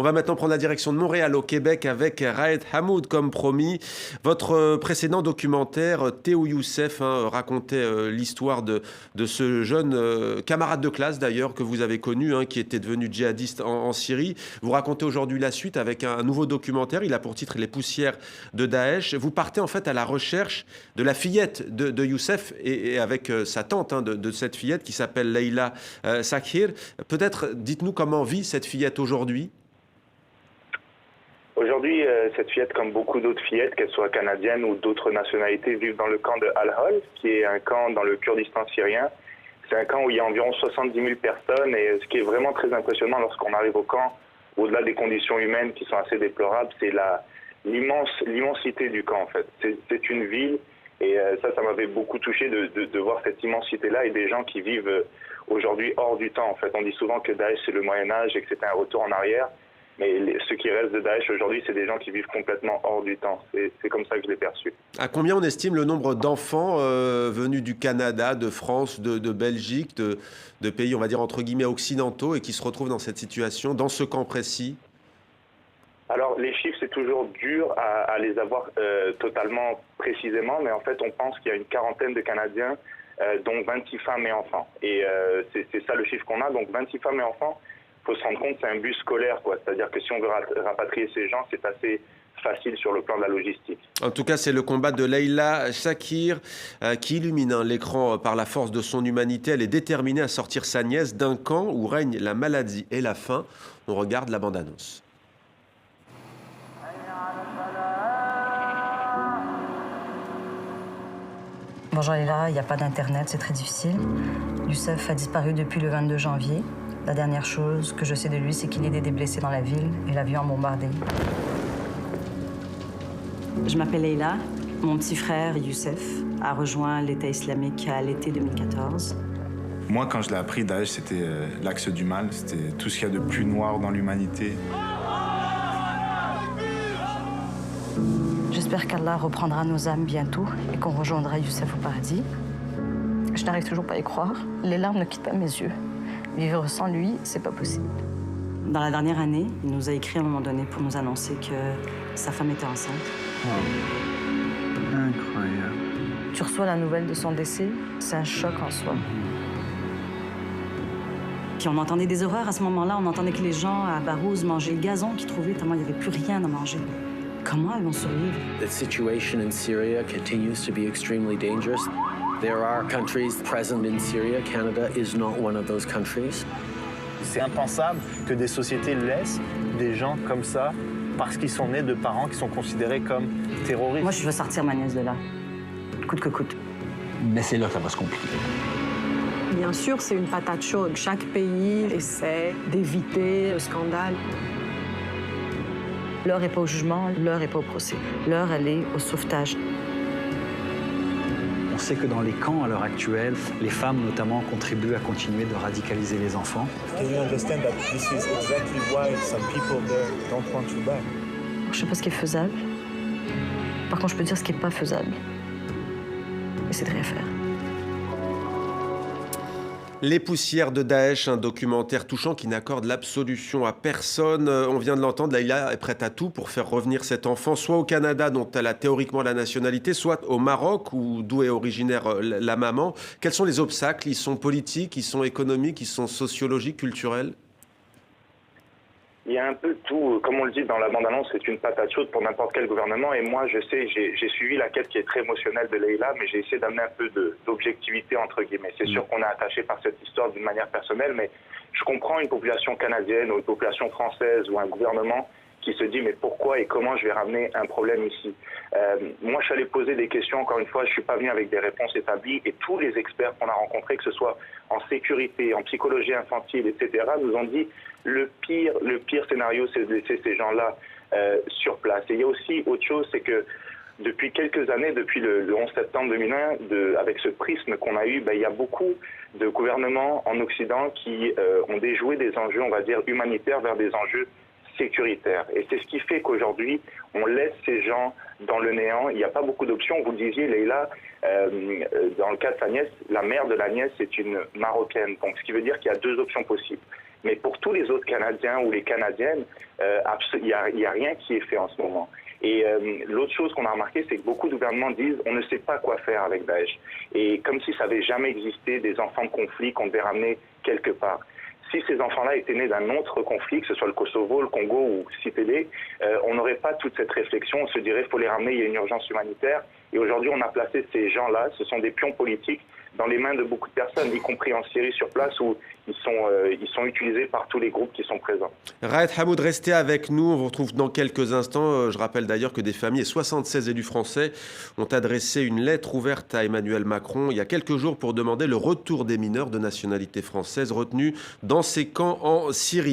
On va maintenant prendre la direction de Montréal au Québec avec Raed Hamoud comme promis. Votre précédent documentaire, Théo Youssef, racontait l'histoire de ce jeune camarade de classe d'ailleurs que vous avez connu, qui était devenu djihadiste en Syrie. Vous racontez aujourd'hui la suite avec un nouveau documentaire. Il a pour titre Les poussières de Daesh. Vous partez en fait à la recherche de la fillette de Youssef et avec sa tante de cette fillette qui s'appelle Leila Sakhir. Peut-être dites-nous comment vit cette fillette aujourd'hui. Aujourd'hui, cette fillette, comme beaucoup d'autres fillettes, qu'elles soient canadiennes ou d'autres nationalités, vivent dans le camp de Al-Hol, qui est un camp dans le Kurdistan syrien. C'est un camp où il y a environ 70 000 personnes et ce qui est vraiment très impressionnant lorsqu'on arrive au camp, au-delà des conditions humaines qui sont assez déplorables, c'est l'immensité du camp en fait. C'est une ville et ça m'avait beaucoup touché de voir cette immensité-là et des gens qui vivent aujourd'hui hors du temps en fait. On dit souvent que Daesh c'est le Moyen-Âge et que c'est un retour en arrière. Mais ce qui reste de Daesh aujourd'hui, c'est des gens qui vivent complètement hors du temps. C'est comme ça que je l'ai perçu. À combien on estime le nombre d'enfants venus du Canada, de France, de Belgique, de pays, on va dire, entre guillemets, occidentaux et qui se retrouvent dans cette situation, dans ce camp précis? Alors, les chiffres, c'est toujours dur à les avoir totalement précisément, mais en fait, on pense qu'il y a une quarantaine de Canadiens, dont 26 femmes et enfants. Et c'est ça le chiffre qu'on a, donc 26 femmes et enfants. Il faut se rendre compte, c'est un bus scolaire, quoi. C'est-à-dire que si on veut rapatrier ces gens, c'est assez facile sur le plan de la logistique. En tout cas, c'est le combat de Leila Sakhir qui illumine l'écran par la force de son humanité. Elle est déterminée à sortir sa nièce d'un camp où règne la maladie et la faim. On regarde la bande-annonce. Bonjour Leila, il n'y a pas d'internet, c'est très difficile. Youssef a disparu depuis le 22 janvier. La dernière chose que je sais de lui, c'est qu'il aidait des blessés dans la ville et l'avion a bombardé. Je m'appelle Leila. Mon petit frère, Youssef, a rejoint l'État islamique à l'été 2014. Moi, quand je l'ai appris, Daesh, c'était l'axe du mal. C'était tout ce qu'il y a de plus noir dans l'humanité. J'espère qu'Allah reprendra nos âmes bientôt et qu'on rejoindra Youssef au paradis. Je n'arrive toujours pas à y croire. Les larmes ne quittent pas mes yeux. Vivre sans lui, c'est pas possible. Dans la dernière année, il nous a écrit à un moment donné pour nous annoncer que sa femme était enceinte. Oh. Incroyable. Tu reçois la nouvelle de son décès, c'est un choc en soi. Puis on entendait des horreurs à ce moment-là. On entendait que les gens à Barouz mangeaient le gazon qu'ils trouvaient tellement il n'y avait plus rien à manger. Comment elles vont survivre? The situation in Syria continues to be extremely dangerous. There are countries present in Syria. Canada is not one of those countries. C'est impensable que des sociétés laissent des gens comme ça parce qu'ils sont nés de parents qui sont considérés comme terroristes. Moi, je veux sortir ma nièce de là, coûte que coûte. Mais c'est là que ça va se compliquer. Bien sûr, c'est une patate chaude. Chaque pays essaie d'éviter le scandale. L'heure n'est pas au jugement, l'heure n'est pas au procès. L'heure, elle est au sauvetage. On sait que dans les camps, à l'heure actuelle, les femmes notamment contribuent à continuer de radicaliser les enfants. Can you understand that this is exactly why some people there don't want you back? Je ne sais pas ce qui est faisable. Par contre, je peux dire ce qui n'est pas faisable. Et c'est de rien faire. Les poussières de Daesh, un documentaire touchant qui n'accorde l'absolution à personne. On vient de l'entendre, Leila est prête à tout pour faire revenir cet enfant, soit au Canada, dont elle a théoriquement la nationalité, soit au Maroc, d'où est originaire la maman. Quels sont les obstacles? Ils sont politiques, ils sont économiques, ils sont sociologiques, culturels? Il y a un peu tout, comme on le dit dans la bande-annonce, c'est une patate chaude pour n'importe quel gouvernement. Et moi, je sais, j'ai suivi la quête qui est très émotionnelle de Leila, mais j'ai essayé d'amener un peu d'objectivité, entre guillemets. C'est sûr qu'on est attaché par cette histoire d'une manière personnelle, mais je comprends une population canadienne ou une population française ou un gouvernement qui se dit mais pourquoi et comment je vais ramener un problème ici. Moi, je suis allé poser des questions, encore une fois, je ne suis pas venu avec des réponses établies et tous les experts qu'on a rencontrés, que ce soit en sécurité, en psychologie infantile, etc., nous ont dit le pire scénario, c'est de laisser ces gens-là sur place. Et il y a aussi autre chose, c'est que depuis quelques années, depuis le 11 septembre 2001, avec ce prisme qu'on a eu, il y a beaucoup de gouvernements en Occident qui ont déjoué des enjeux, on va dire, humanitaires vers des enjeux sécuritaires. Et c'est ce qui fait qu'aujourd'hui, on laisse ces gens dans le néant. Il n'y a pas beaucoup d'options. Vous le disiez, Leila, dans le cas de sa nièce, la mère de la nièce est une Marocaine. Donc, ce qui veut dire qu'il y a deux options possibles. Mais pour tous les autres Canadiens ou les Canadiennes, il n'y a rien qui est fait en ce moment. Et l'autre chose qu'on a remarqué, c'est que beaucoup de gouvernements disent on ne sait pas quoi faire avec Daesh. Et comme si ça n'avait jamais existé des enfants de conflit qu'on devait ramener quelque part. Si ces enfants-là étaient nés d'un autre conflit, que ce soit le Kosovo, le Congo ou Sipélé, on n'aurait pas toute cette réflexion. On se dirait qu'il faut les ramener, il y a une urgence humanitaire. Et aujourd'hui, on a placé ces gens-là, ce sont des pions politiques, dans les mains de beaucoup de personnes, y compris en Syrie sur place, où ils sont utilisés par tous les groupes qui sont présents. Raed Hamoud, restez avec nous. On vous retrouve dans quelques instants. Je rappelle d'ailleurs que des familles et 76 élus français ont adressé une lettre ouverte à Emmanuel Macron il y a quelques jours pour demander le retour des mineurs de nationalité française retenus dans ces camps en Syrie.